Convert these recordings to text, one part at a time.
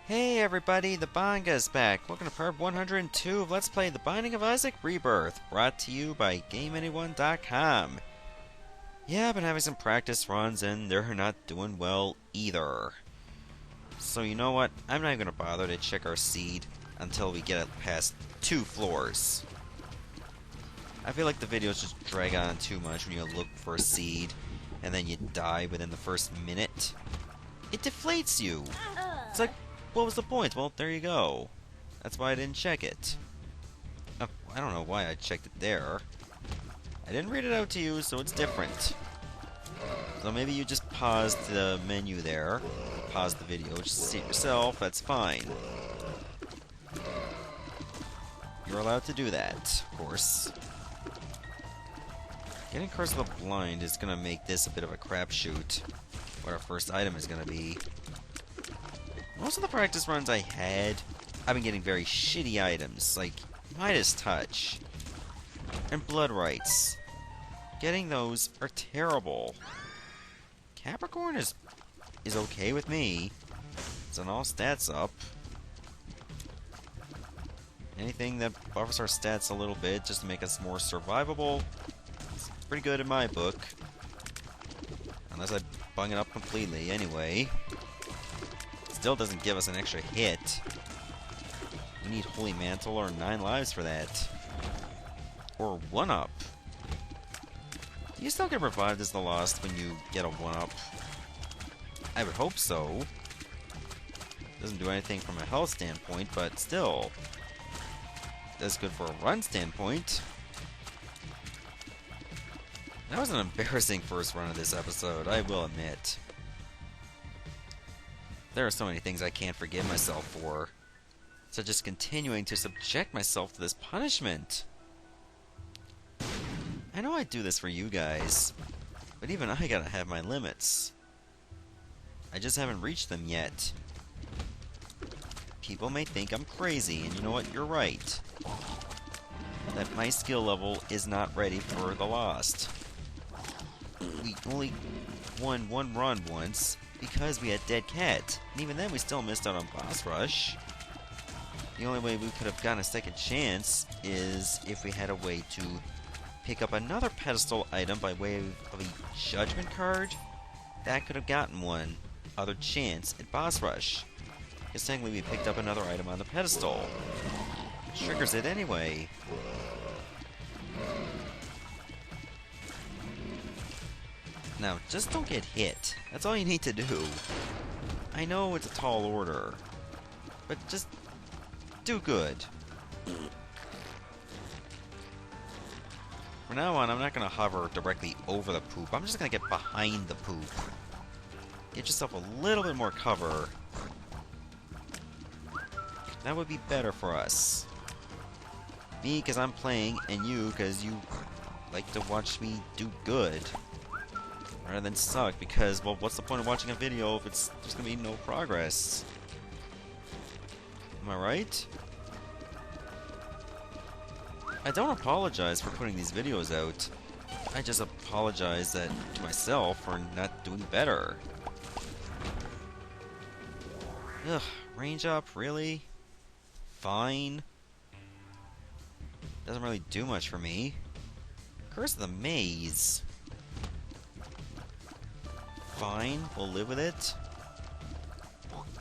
Hey everybody, the Banga's back. Welcome to part 102 of Let's Play The Binding of Isaac Rebirth, brought to you by GameAnyone.com. Yeah, I've been having some practice runs and they're not doing well either. So you know what, I'm not even going to bother to check our seed until we get past 2 floors. I feel like the videos just drag on too much when you look for a seed and then you die within the first minute. It deflates you. It's like, what was the point? Well, there you go. That's why I didn't check it. Oh, I don't know why I checked it there. I didn't read it out to you, so it's different. So maybe you just paused the menu there. Pause the video, just see it yourself, that's fine. You're allowed to do that, of course. Getting Curse of the Blind is going to make this a bit of a crapshoot. What our first item is going to be. Most of the practice runs I had, I've been getting very shitty items, like Midas Touch and Blood Rights. Getting those are terrible. Capricorn is okay with me. It's an all stats up. Anything that buffers our stats a little bit just to make us more survivable is pretty good in my book. Unless I bung it up completely anyway. Still doesn't give us an extra hit. We need Holy Mantle or 9 lives for that. Or 1-up. Do you still get revived as the Lost when you get a 1-up? I would hope so. Doesn't do anything from a health standpoint, but still. That's good for a run standpoint. That was an embarrassing first run of this episode, I will admit. There are so many things I can't forgive myself for, such as continuing to subject myself to this punishment. I know I do this for you guys, but even I gotta have my limits. I just haven't reached them yet. People may think I'm crazy, and you know what, you're right. That my skill level is not ready for the Lost. We only won one run once, because we had Dead Cat, and even then we still missed out on Boss Rush. The only way we could have gotten a second chance is if we had a way to pick up another pedestal item by way of a Judgment card. That could have gotten one other chance at Boss Rush. Because technically we picked up another item on the pedestal. It triggers it anyway. Now, just don't get hit. That's all you need to do. I know it's a tall order, but just do good. From now on, I'm not going to hover directly over the poop. I'm just going to get behind the poop. Get yourself a little bit more cover. That would be better for us. Me, because I'm playing, and you, because you like to watch me do good. Rather than suck, because, well, what's the point of watching a video if it's just gonna be no progress? Am I right? I don't apologize for putting these videos out. I just apologize to myself for not doing better. Ugh, range up, really? Fine. Doesn't really do much for me. Curse of the Maze. Fine, we'll live with it.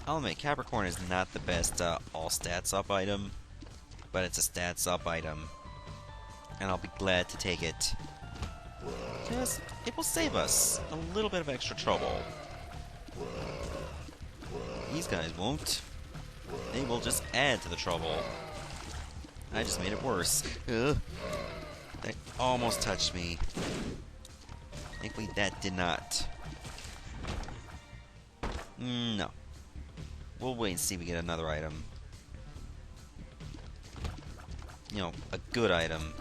I'll admit, Capricorn is not the best all stats up item, but it's a stats up item, and I'll be glad to take it. Because it will save us a little bit of extra trouble. These guys won't. They will just add to the trouble. I just made it worse. Ugh. That almost touched me. Thankfully that did not. No. We'll wait and see if we get another item. You know, a good item.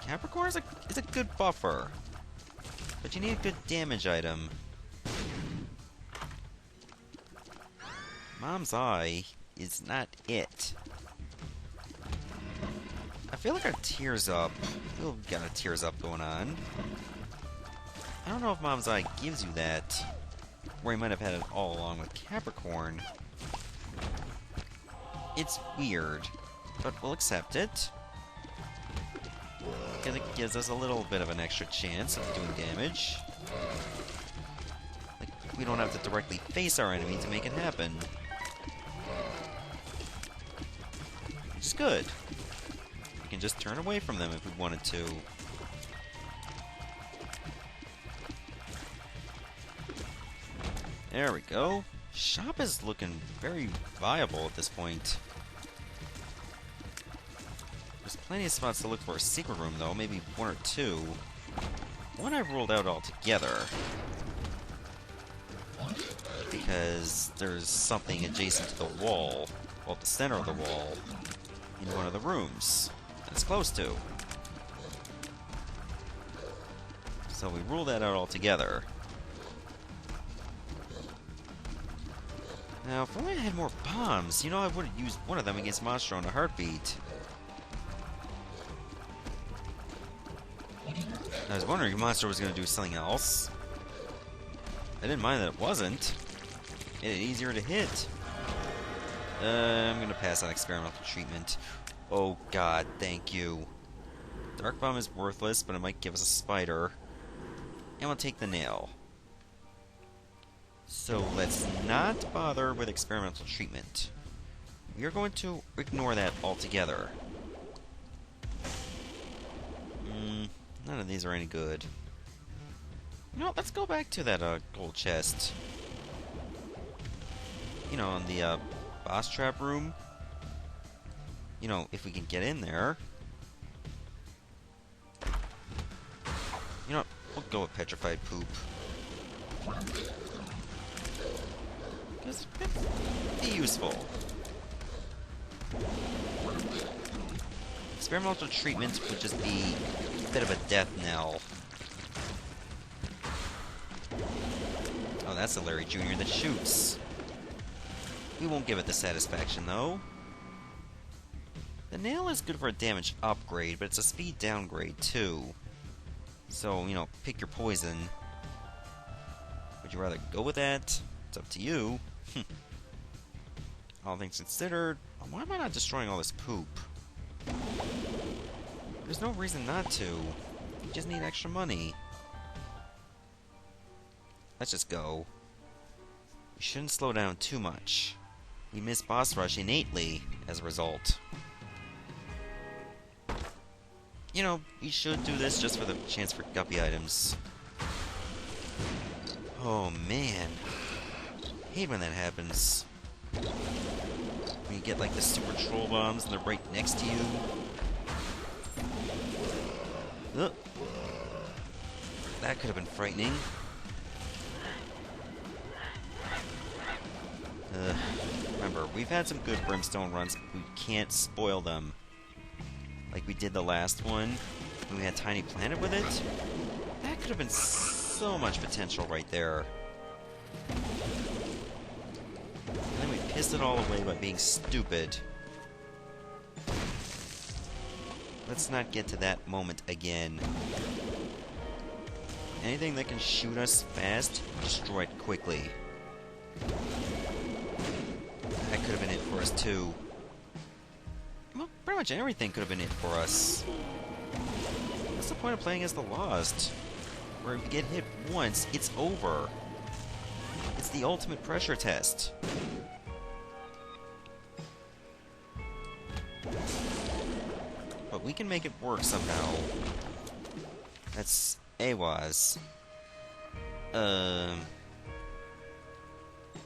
Capricorn is a good buffer. But you need a good damage item. Mom's Eye is not it. I feel like our Tears Up. I feel we've got a Tears Up going on. I don't know if Mom's Eye gives you that. Where he might have had it all along with Capricorn. It's weird, but we'll accept it. Because it gives us a little bit of an extra chance of doing damage. Like, we don't have to directly face our enemy to make it happen. Which is good. We can just turn away from them if we wanted to. There we go. Shop is looking very viable at this point. There's plenty of spots to look for a secret room, though. Maybe one or two. One I ruled out altogether. Because there's something adjacent to the wall, well, at the center of the wall, in one of the rooms that it's close to. So we ruled that out altogether. Now, if only I had more bombs, you know, I would have used one of them against Monstro in a heartbeat. I was wondering if Monstro was going to do something else. I didn't mind that it wasn't. Made it easier to hit. I'm going to pass on experimental treatment. Oh god, thank you. Dark Bomb is worthless, but it might give us a spider. And we'll take the nail. So let's not bother with experimental treatment. We are going to ignore that altogether. None of these are any good. You know, let's go back to that gold chest. You know, in the boss trap room. You know, if we can get in there. You know what? We'll go with petrified poop. Because it'd be useful. Experimental treatment would just be a bit of a death knell. Oh, that's a Larry Jr. that shoots. We won't give it the satisfaction, though. The nail is good for a damage upgrade, but it's a speed downgrade, too. So, you know, pick your poison. Would you rather go with that? It's up to you. All things considered, why am I not destroying all this poop? There's no reason not to. We just need extra money. Let's just go. We shouldn't slow down too much. We miss boss rush innately as a result. You know, we should do this just for the chance for guppy items. Oh man. Hate when that happens. When you get like the super troll bombs and they're right next to you. That could have been frightening. Remember, we've had some good brimstone runs, but we can't spoil them. Like we did the last one, when we had Tiny Planet with it. That could have been so much potential right there. And then we pissed it all away by being stupid. Let's not get to that moment again. Anything that can shoot us fast, destroy it quickly. That could have been it for us too. Well, pretty much everything could have been it for us. What's the point of playing as the Lost? Where if you get hit once, it's over. It's the ultimate pressure test. But we can make it work somehow. That's AWAS.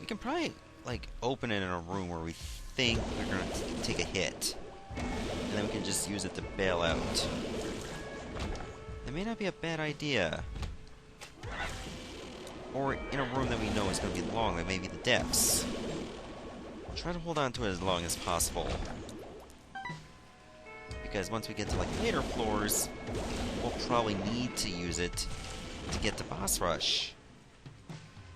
We can probably, like, open it in a room where we think we're gonna take a hit. And then we can just use it to bail out. It may not be a bad idea. Or in a room that we know is gonna be long, like maybe the depths. Try to hold on to it as long as possible. Because once we get to like later floors, we'll probably need to use it to get to boss rush.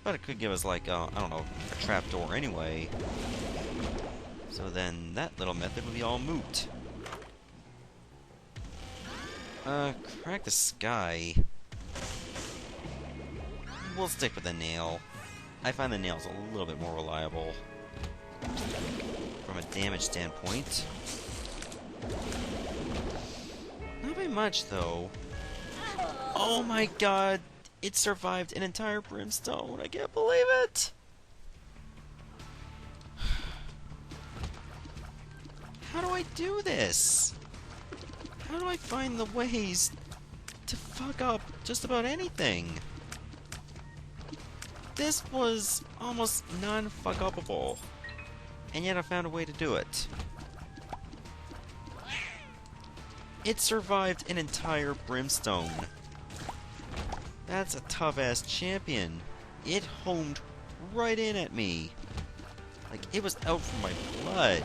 But it could give us like, I don't know, a trapdoor anyway. So then that little method would be all moot. Crack the sky. We'll stick with the nail. I find the nail's a little bit more reliable. From a damage standpoint. Not by much, though. Oh my god! It survived an entire brimstone! I can't believe it! How do I do this? How do I find the ways to fuck up just about anything? This was almost non-fuck-upable, and yet I found a way to do it. It survived an entire brimstone. That's a tough-ass champion. It homed right in at me. Like, it was out for my blood.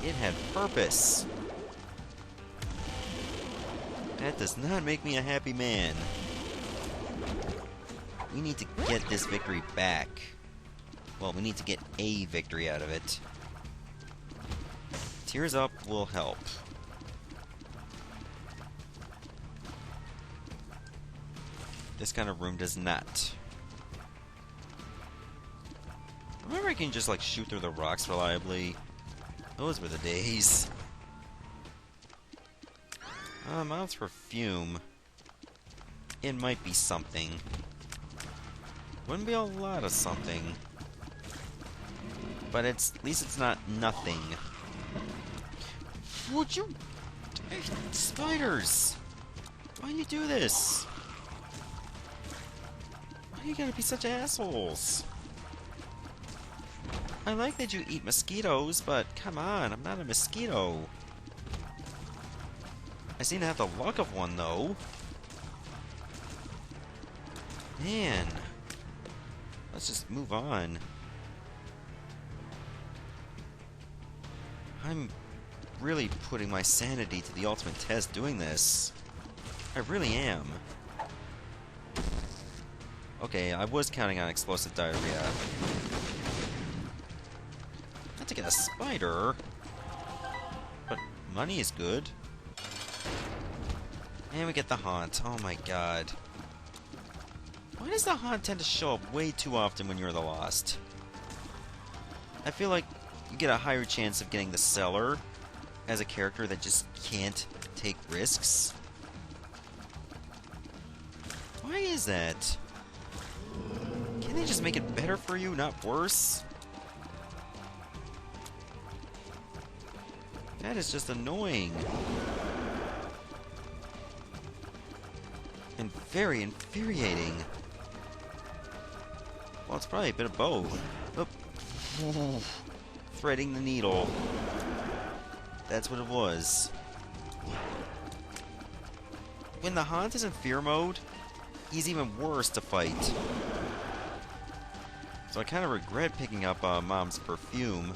It had purpose. That does not make me a happy man. We need to get this victory back. Well, we need to get a victory out of it. Tears up will help. This kind of room does not. Remember I can just like shoot through the rocks reliably? Those were the days. Mouth's perfume. It might be something. Wouldn't be a lot of something. But at least it's not nothing. Would you... Spiders! Why do you do this? Why do you gotta be such assholes? I like that you eat mosquitoes, but come on, I'm not a mosquito. I seem to have the luck of one, though. Man. Let's just move on. I'm really putting my sanity to the ultimate test doing this. I really am. Okay, I was counting on explosive diarrhea. Not to get a spider, but money is good. And we get the haunt. Oh my god. Why does the haunt tend to show up way too often when you're the Lost? I feel like you get a higher chance of getting the Cellar as a character that just can't take risks. Why is that? Can they just make it better for you, not worse? That is just annoying. And very infuriating. Well, it's probably a bit of both. Oh. Threading the needle. That's what it was. When the Haunt is in fear mode, he's even worse to fight. So I kind of regret picking up Mom's perfume.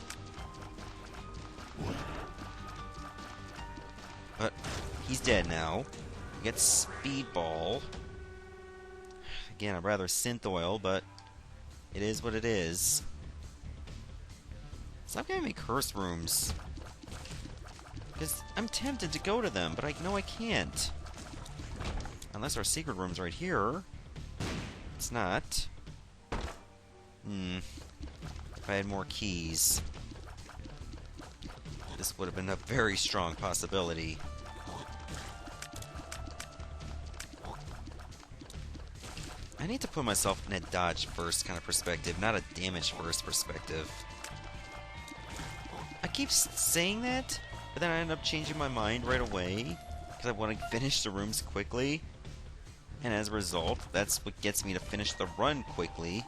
But he's dead now. We get Speedball. Again, I'd rather Synth Oil, but it is what it is. Stop giving me curse rooms. Because I'm tempted to go to them, but I know I can't. Unless our secret room's right here. It's not. If I had more keys, this would have been a very strong possibility. I need to put myself in a dodge first kind of perspective, not a damage first perspective. I keep saying that, but then I end up changing my mind right away because I want to finish the rooms quickly. And as a result, that's what gets me to finish the run quickly,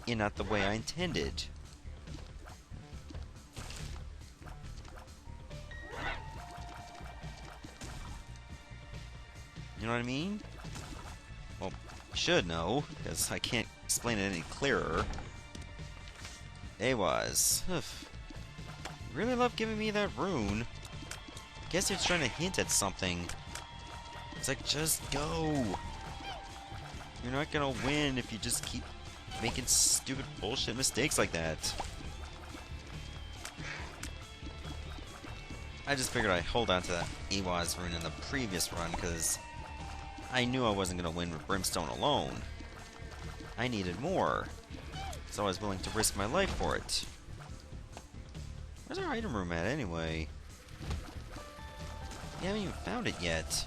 and not the way I intended. You know what I mean? Well, you should know, because I can't explain it any clearer. Awaz. You really love giving me that rune. Guess it's trying to hint at something. It's like, just go. You're not gonna win if you just keep making stupid bullshit mistakes like that. I just figured I'd hold on to that Awaz rune in the previous run, because I knew I wasn't gonna win with Brimstone alone. I needed more, so I was willing to risk my life for it. Where's our item room at, anyway? We haven't even found it yet.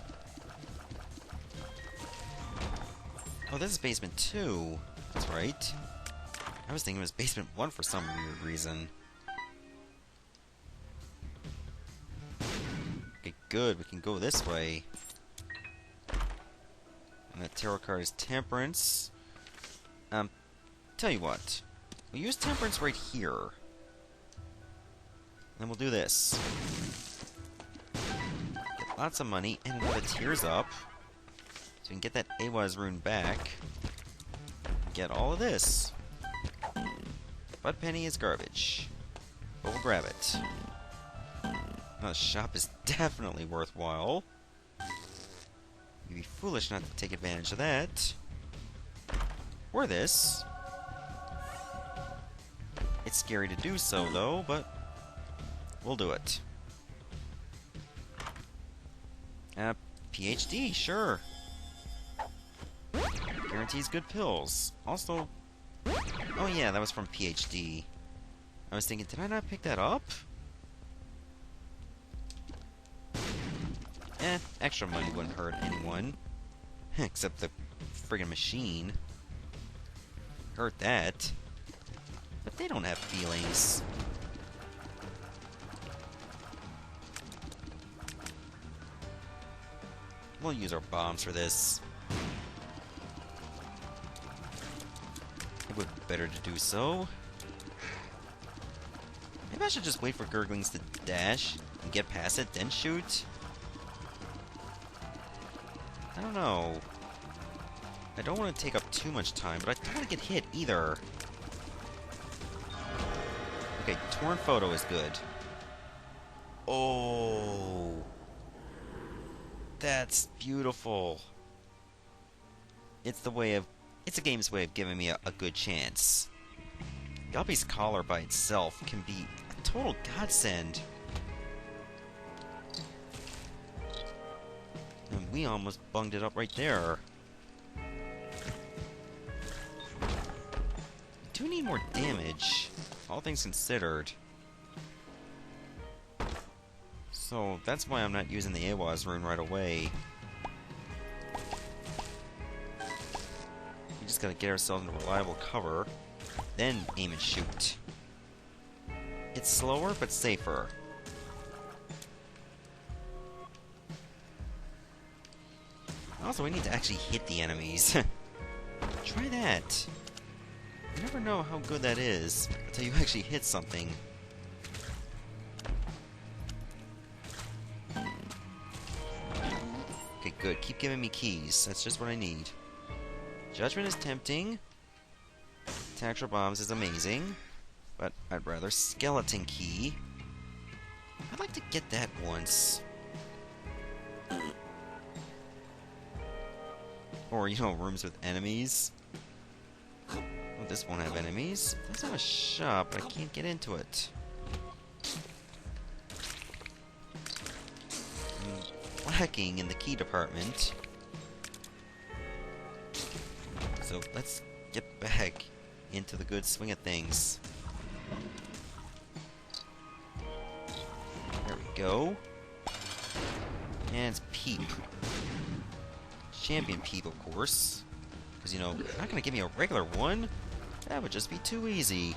Oh, this is basement 2. That's right. I was thinking it was basement 1 for some weird reason. Okay, good. We can go this way. And that tarot card is Temperance. Tell you what. We'll use Temperance right here. Then we'll do this. Get lots of money and another Tears Up. So we can get that Awa's rune back. And get all of this. But penny is garbage. But we'll grab it. Now, the shop is definitely worthwhile. You'd be foolish not to take advantage of that. Or this. It's scary to do so, though, but we'll do it. PhD, sure. Guarantees good pills. Also, oh yeah, that was from PhD. I was thinking, did I not pick that up? Extra money wouldn't hurt anyone. Except the friggin' machine. Hurt that. But they don't have feelings. We'll use our bombs for this. It would be better to do so. Maybe I should just wait for Gurglings to dash and get past it, then shoot? I don't know. I don't want to take up too much time, but I don't want to get hit either. Okay, torn photo is good. Oh, that's beautiful. It's the game's way of giving me a good chance. Guppy's collar by itself can be a total godsend. And we almost bunged it up right there. Do need more damage, all things considered. So that's why I'm not using the Awa's rune right away. We just gotta get ourselves into reliable cover, then aim and shoot. It's slower, but safer. Also, we need to actually hit the enemies. Try that. You never know how good that is until you actually hit something. Okay, good. Keep giving me keys. That's just what I need. Judgment is tempting. Tactical bombs is amazing. But I'd rather skeleton key. I'd like to get that once. Or, you know, rooms with enemies. Oh, this won't have enemies. It does have a shop, but I can't get into it. I'm lacking in the key department. So let's get back into the good swing of things. There we go. And it's Peep. Champion Peep, of course. Because, you know, they're not going to give me a regular one. That would just be too easy.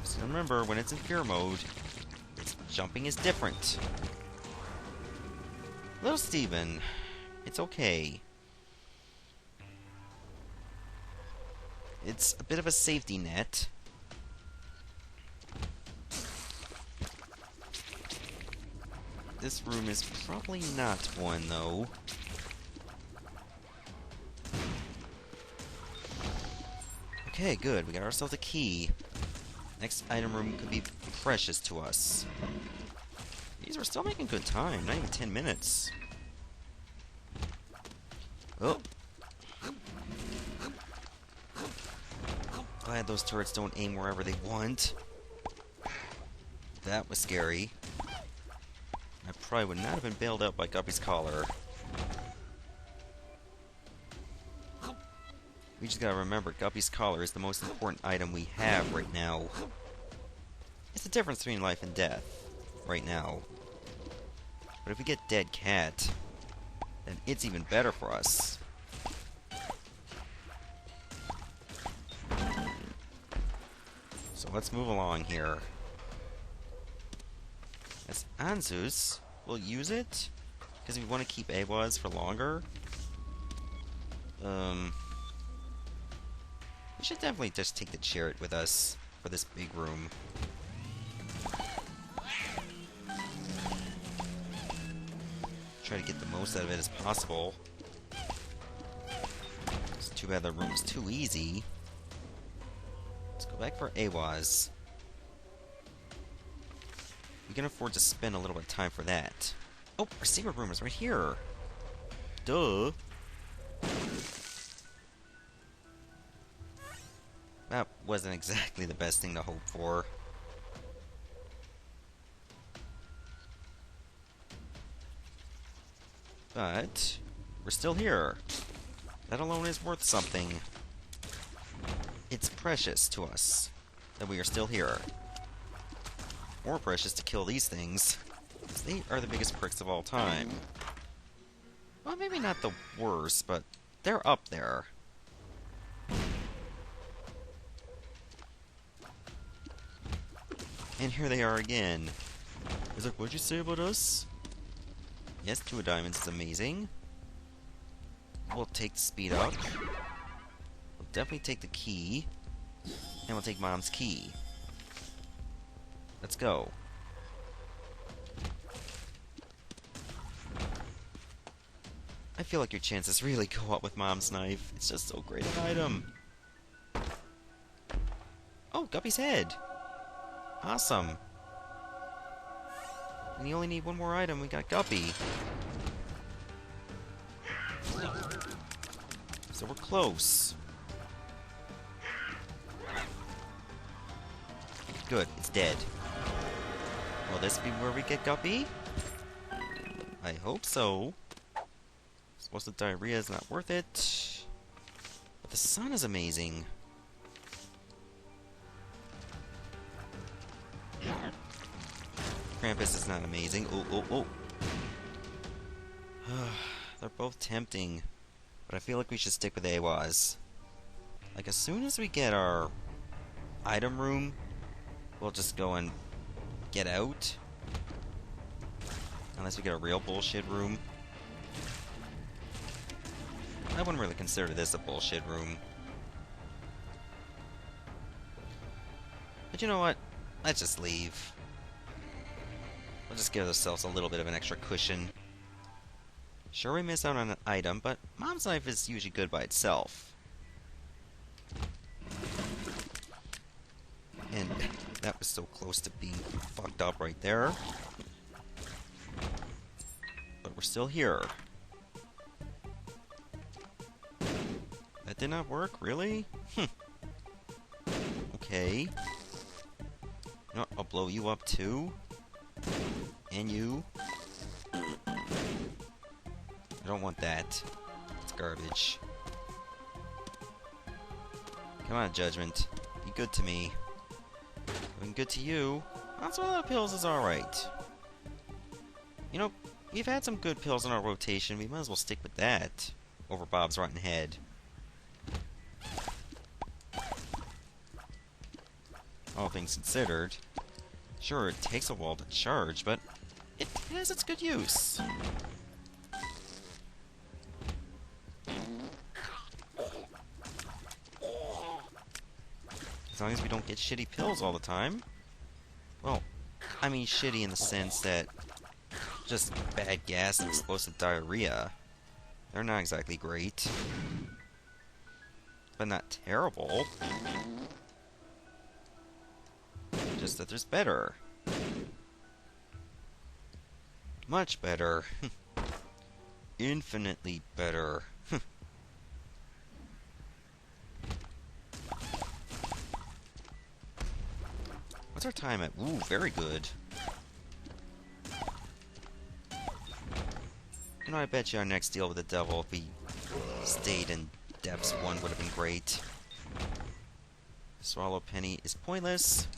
So remember, when it's in fear mode, its jumping is different. Little Steven, it's okay. It's a bit of a safety net. This room is probably not one, though. Okay, good. We got ourselves a key. Next item room could be precious to us. These are still making good time. Not even 10 minutes. Oh. Glad those turrets don't aim wherever they want. That was scary. I probably would not have been bailed out by Guppy's collar. We just gotta remember, Guppy's collar is the most important item we have right now. It's the difference between life and death, right now. But if we get Dead Cat, then it's even better for us. So let's move along here. As Anzus, we'll use it, because we want to keep Awaz for longer. We should definitely just take the chariot with us for this big room. Try to get the most out of it as possible. It's too bad the room is too easy. Let's go back for Awaz. We can afford to spend a little bit of time for that. Oh, our secret room is right here. Duh. That wasn't exactly the best thing to hope for. But we're still here. That alone is worth something. It's precious to us that we are still here. More precious to kill these things, because they are the biggest pricks of all time. Well, maybe not the worst, but they're up there. And here they are again. He's like, what'd you say about us? Yes, 2 of diamonds is amazing. We'll take the speed up. We'll definitely take the key. And we'll take Mom's key. Let's go. I feel like your chances really go up with Mom's knife. It's just so great an item. Oh, Guppy's head. Awesome. And you only need one more item. We got Guppy. So we're close. Good, it's dead. Will this be where we get Guppy? I hope so. Suppose the diarrhea is not worth it. But the sun is amazing. Krampus is not amazing. Oh. They're both tempting. But I feel like we should stick with Awaz. Like, as soon as we get our item room, we'll just go and get out. Unless we get a real bullshit room. I wouldn't really consider this a bullshit room. But you know what? Let's just leave. We'll just give ourselves a little bit of an extra cushion. Sure, we miss out on an item, but Mom's knife is usually good by itself. And that was so close to being fucked up right there. But we're still here. That did not work? Really? Okay. You know what? I'll blow you up too. And you. I don't want that. It's garbage. Come on, Judgment. Be good to me. Being good to you. Also, a lot of pills is alright. You know, we've had some good pills in our rotation. We might as well stick with that over Bob's rotten head. All things considered. Sure, it takes a while to charge, but it has its good use. As long as we don't get shitty pills all the time. Well, I mean shitty in the sense that just bad gas and explosive diarrhea. They're not exactly great. But not terrible. Just that there's better. Much better. Infinitely better. What's our time at? Ooh, very good. You know, I bet you our next deal with the devil, if we stayed in depths one would have been great. Swallow Penny is pointless.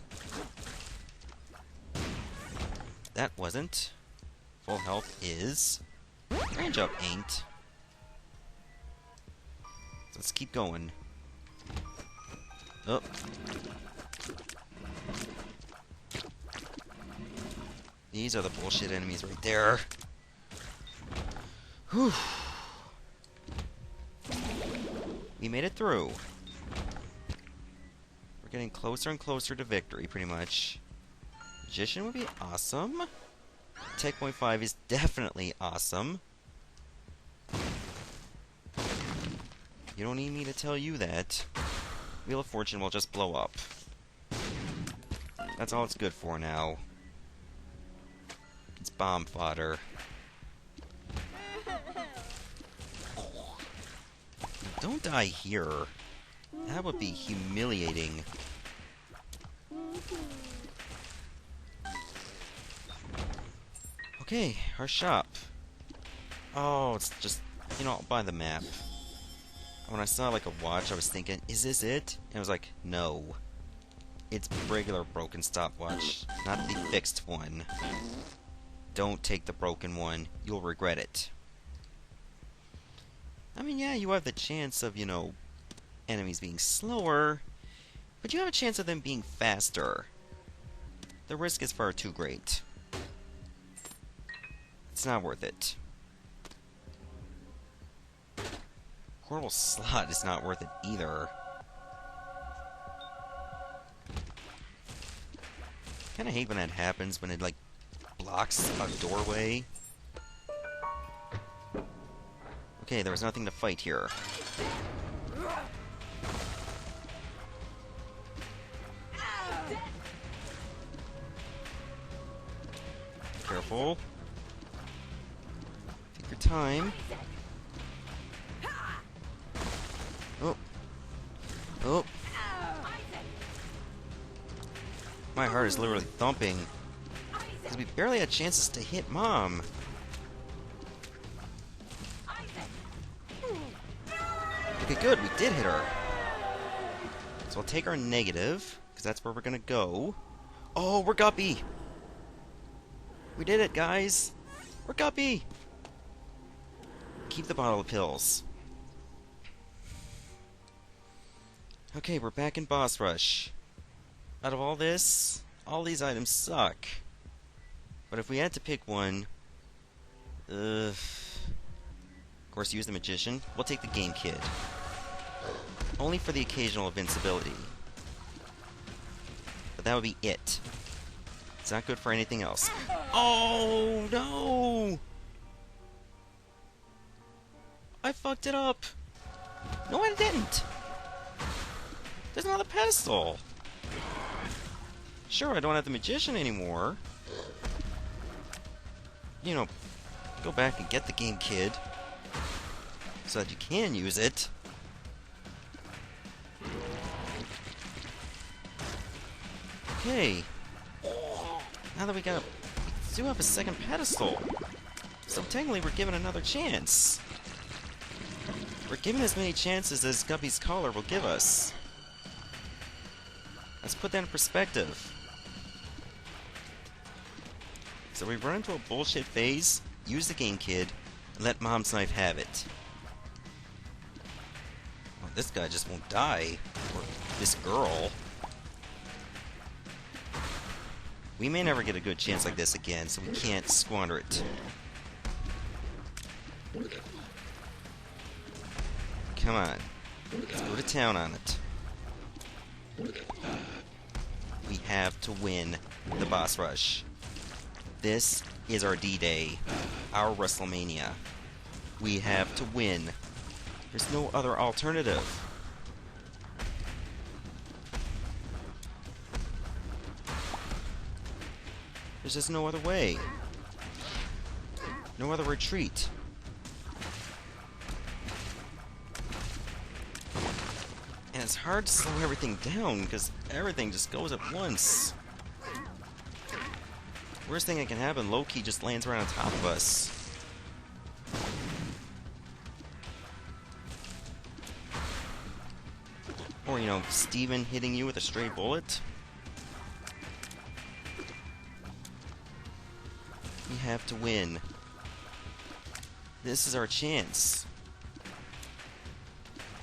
That wasn't. Full health is. Range up ain't. So let's keep going. Oh. These are the bullshit enemies right there. Whew. We made it through. We're getting closer and closer to victory, pretty much. Magician would be awesome. Tech Point 5 is definitely awesome. You don't need me to tell you that. Wheel of Fortune will just blow up. That's all it's good for now. It's bomb fodder. Don't die here. That would be humiliating. Okay, our shop. Oh, it's just, you know, I'll buy the map. When I saw, like, a watch, I was thinking, is this it? And I was like, no. It's regular broken stopwatch, not the fixed one. Don't take the broken one. You'll regret it. I mean, yeah, you have the chance of, you know, enemies being slower, but you have a chance of them being faster. The risk is far too great. It's not worth it. Portable slot is not worth it either. Kinda hate when that happens, when it, like, blocks a doorway. Okay, there was nothing to fight here. Careful. Take your time. Oh. Oh. My heart is literally thumping. Because we barely had chances to hit Mom. Okay, good. We did hit her. So I'll take our negative, because that's where we're going to go. Oh, we're guppy. We did it, guys. We're guppy. Keep the bottle of pills. Okay, we're back in boss rush. Out of all this, all these items suck. But if we had to pick one... of course, use the Magician. We'll take the Game Kid. Only for the occasional invincibility. But that would be it. It's not good for anything else. Oh, no! I fucked it up! No, I didn't! There's another pedestal! Sure, I don't have the Magician anymore. You know, go back and get the Game Kid. So that you can use it. Okay. Now that we do have a second pedestal. So technically we're given another chance. We're given as many chances as Guppy's Collar will give us. Let's put that in perspective. So we run into a bullshit phase, use the Game Kid, and let Mom's Knife have it. Well, this guy just won't die. Or this girl. We may never get a good chance like this again, so we can't squander it. Come on. Let's go to town on it. We have to win the boss rush. This is our D-Day. Our WrestleMania. We have to win. There's no other alternative. There's just no other way. No other retreat. And it's hard to slow everything down, because everything just goes at once. Worst thing that can happen, Loki just lands right on top of us. Or, you know, Steven hitting you with a stray bullet. We have to win. This is our chance.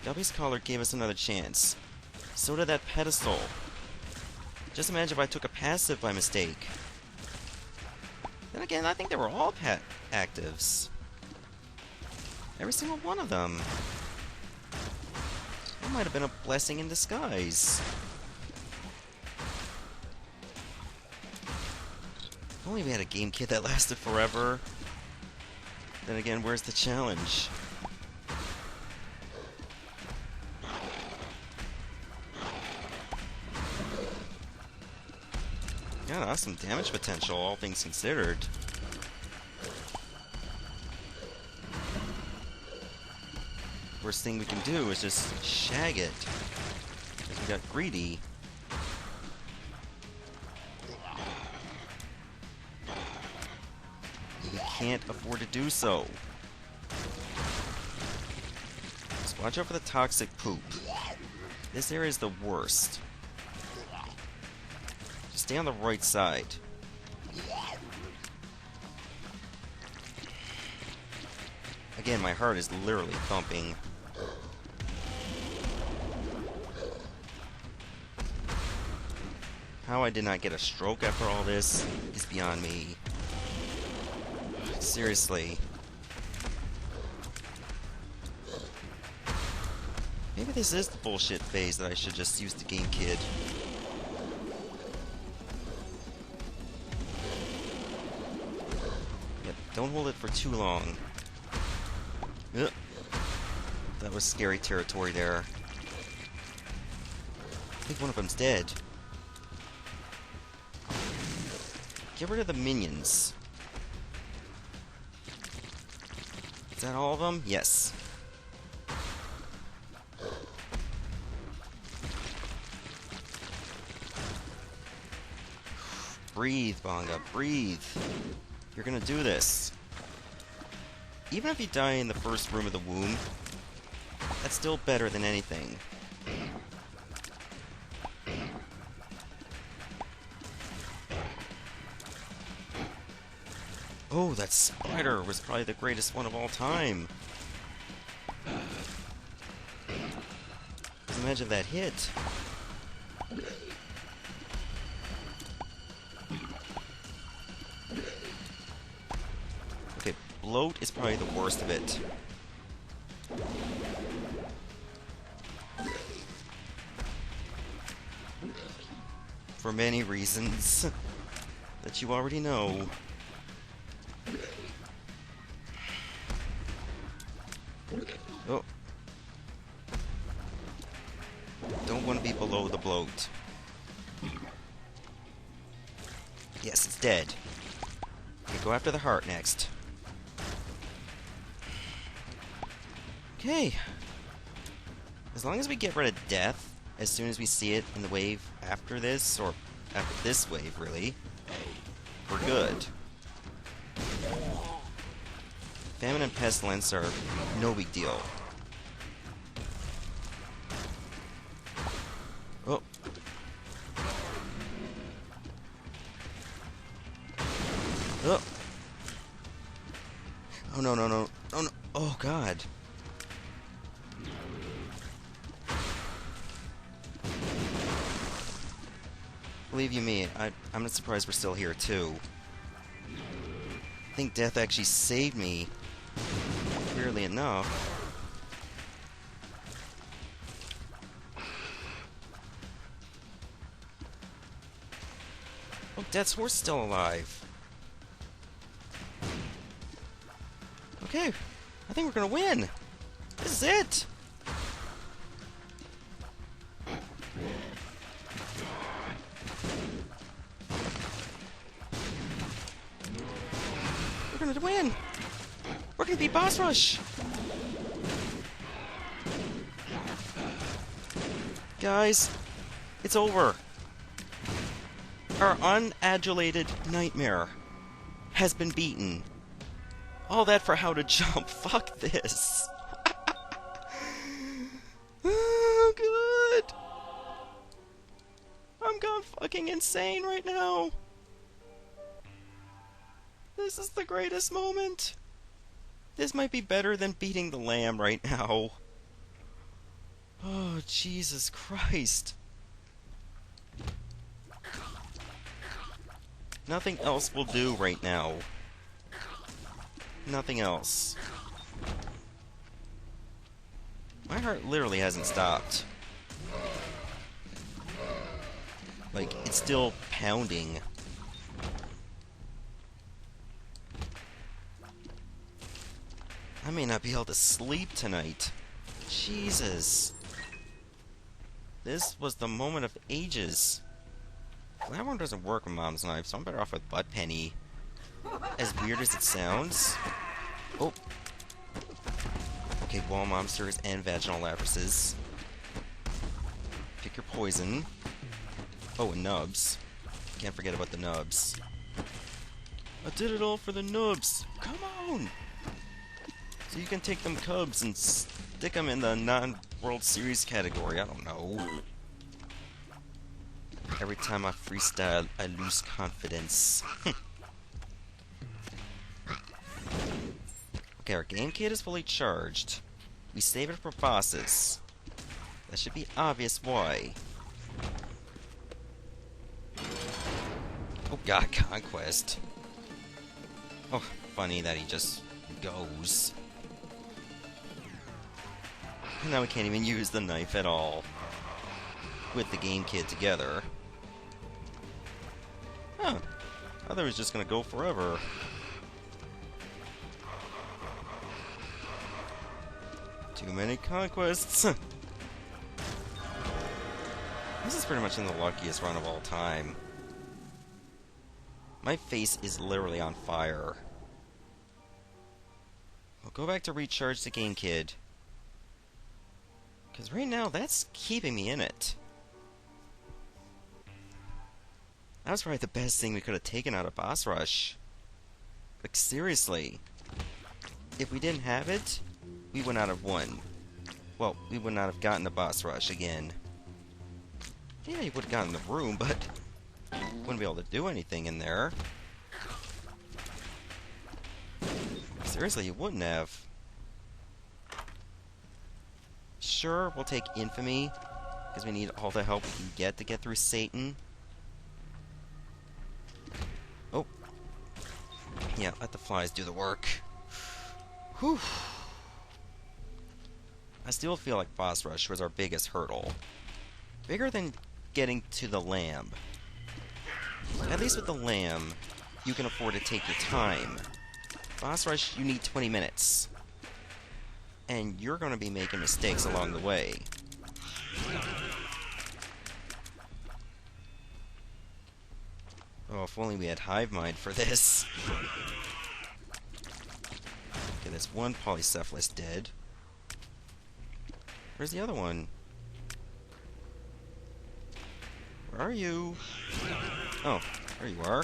Guppy's collar gave us another chance. So did that pedestal. Just imagine if I took a passive by mistake. Then again, I think they were all actives. Every single one of them. That might have been a blessing in disguise. If only we had a game kit that lasted forever. Then again, where's the challenge? Got awesome damage potential, all things considered. Worst thing we can do is just shag it. Because we got greedy. We can't afford to do so. Just watch out for the toxic poop. This area is the worst. Just stay on the right side. Again, my heart is literally thumping. How I did not get a stroke after all this is beyond me. Seriously. Maybe this is the bullshit phase that I should just use the game kid. Yep, don't hold it for too long. Ugh. That was scary territory there. I think one of them's dead. Get rid of the minions. Is that all of them? Yes. Breathe, Bonga, breathe. You're gonna do this. Even if you die in the first room of the womb, that's still better than anything. Oh, that spider was probably the greatest one of all time. Just imagine that hit. Okay, bloat is probably the worst of it. For many reasons that you already know. Oh. Don't want to be below the bloat. Yes, it's dead. Okay, go after the heart next. Okay. As long as we get rid of death as soon as we see it in the wave after this, or after this wave, really, we're good. Famine and pestilence are no big deal. Oh. Oh. Oh no, no, no. Oh no. Oh god. Believe you me, I'm not surprised we're still here too. I think death actually saved me. Weirdly enough. Oh, Death's horse is still alive. Okay, I think we're gonna win. This is it. We're gonna win. We're gonna beat Boss Rush! Guys, it's over. Our unadulated nightmare has been beaten. All that for how to jump. Fuck this. Oh, good. fucking insane right now. This is the greatest moment. This might be better than beating the lamb right now. Oh, Jesus Christ. Nothing else will do right now. Nothing else. My heart literally hasn't stopped. Like, it's still pounding. I may not be able to sleep tonight. Jesus. This was the moment of ages. Flatworm doesn't work with Mom's knife, so I'm better off with Butt Penny. As weird as it sounds. Oh. Okay, wall monsters and vaginal labrises. Pick your poison. Oh, and nubs. Can't forget about the nubs. I did it all for the nubs. Come on! So you can take them cubs and stick them in the non-World Series category. I don't know. Every time I freestyle, I lose confidence. Okay, our game kit is fully charged. We save it for bosses. That should be obvious why. Oh god, Conquest. Oh, funny that he just goes. And now we can't even use the knife at all. With the game kit together. Huh. I thought it was just gonna go forever. Too many conquests. This is pretty much in the luckiest run of all time. My face is literally on fire. I'll go back to recharge the game kid. Because right now, that's keeping me in it. That was probably the best thing we could have taken out of Boss Rush. Like, seriously. If we didn't have it, we would not have won. Well, we would not have gotten the Boss Rush again. Yeah, you would have gotten the room, but wouldn't be able to do anything in there. Seriously, you wouldn't have. Sure, we'll take Infamy, because we need all the help we can get through Satan. Oh. Yeah, let the flies do the work. Whew. I still feel like Boss Rush was our biggest hurdle. Bigger than getting to the lamb. At least with the lamb, you can afford to take your time. Boss Rush, you need 20 minutes. And you're going to be making mistakes along the way. Oh, if only we had Hive Mind for this. Okay, there's one Polycephalus dead. Where's the other one? Where are you? Oh, there you are.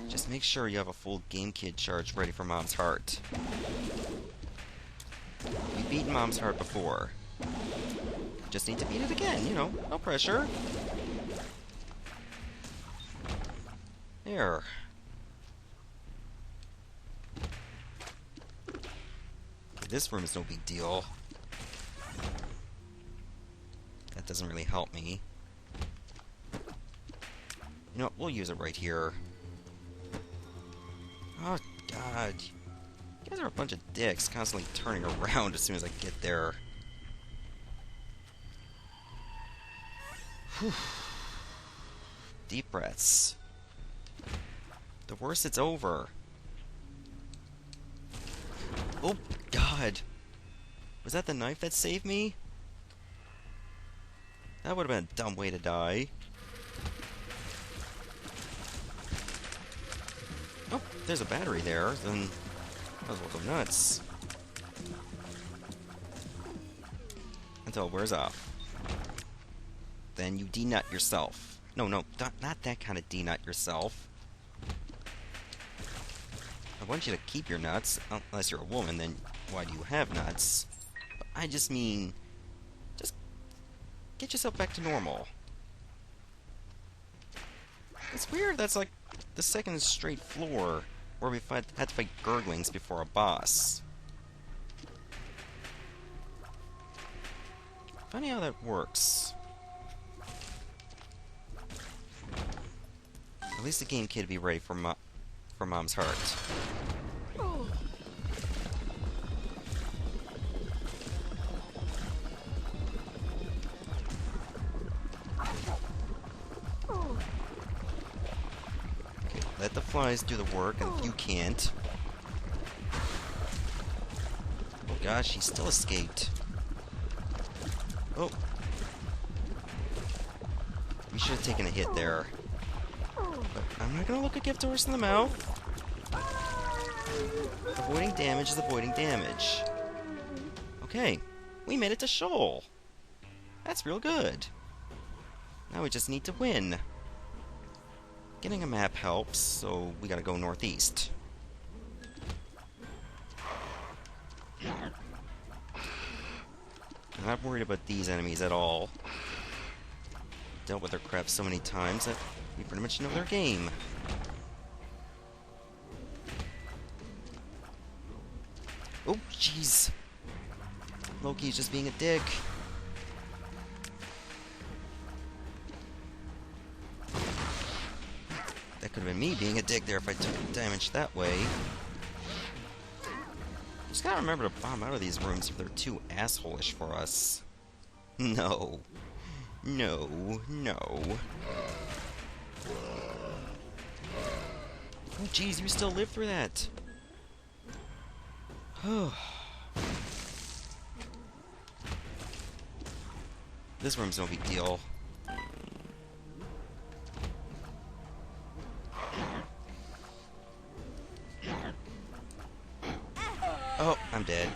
Just make sure you have a full game kit charge ready for Mom's Heart. We've beaten Mom's Heart before. Just need to beat it again, you know, no pressure. There. Okay, this room is no big deal. That doesn't really help me. You know what, we'll use it right here. Oh, God. You guys are a bunch of dicks, constantly turning around as soon as I get there. Whew. Deep breaths. The worse it's over. Oh, God. Was that the knife that saved me? That would have been a dumb way to die. Oh, there's a battery there, then might as well go nuts. Until it wears off. Then you denut yourself. No, not that kind of denut yourself. I want you to keep your nuts, unless you're a woman, then why do you have nuts? But I just mean, just get yourself back to normal. It's weird, that's like the second straight floor where we had to fight Gurglings before a boss. Funny how that works. At least the game kid be ready for Mom's heart. Okay, let the flies do the work, and if you can't... Oh gosh, he still escaped. Oh. We should have taken a hit there. But I'm not gonna look a gift horse in the mouth. Avoiding damage is avoiding damage. Okay, we made it to Shoal. That's real good. Now we just need to win. Getting a map helps, so we gotta go northeast. I'm not worried about these enemies at all. Dealt with their crap so many times that we pretty much know their game. Oh, jeez. Loki's just being a dick. That could have been me being a dick there if I took damage that way. Just gotta remember to bomb out of these rooms if they're too asshole-ish for us. No. No. No. Oh, jeez, you still live through that. This room's no big deal. Oh, I'm dead.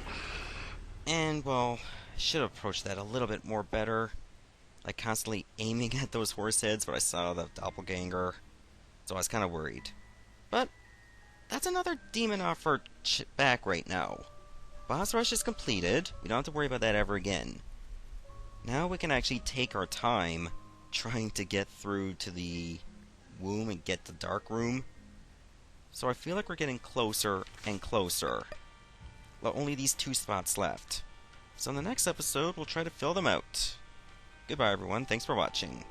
And, well, should have approached that a little bit more better. Like, constantly aiming at those horse heads, but I saw the doppelganger. So I was kind of worried. But, that's another demon off our back right now. Boss rush is completed. We don't have to worry about that ever again. Now we can actually take our time trying to get through to the womb and get the dark room. So I feel like we're getting closer and closer. Well, only these 2 spots left. So in the next episode, we'll try to fill them out. Goodbye, everyone. Thanks for watching.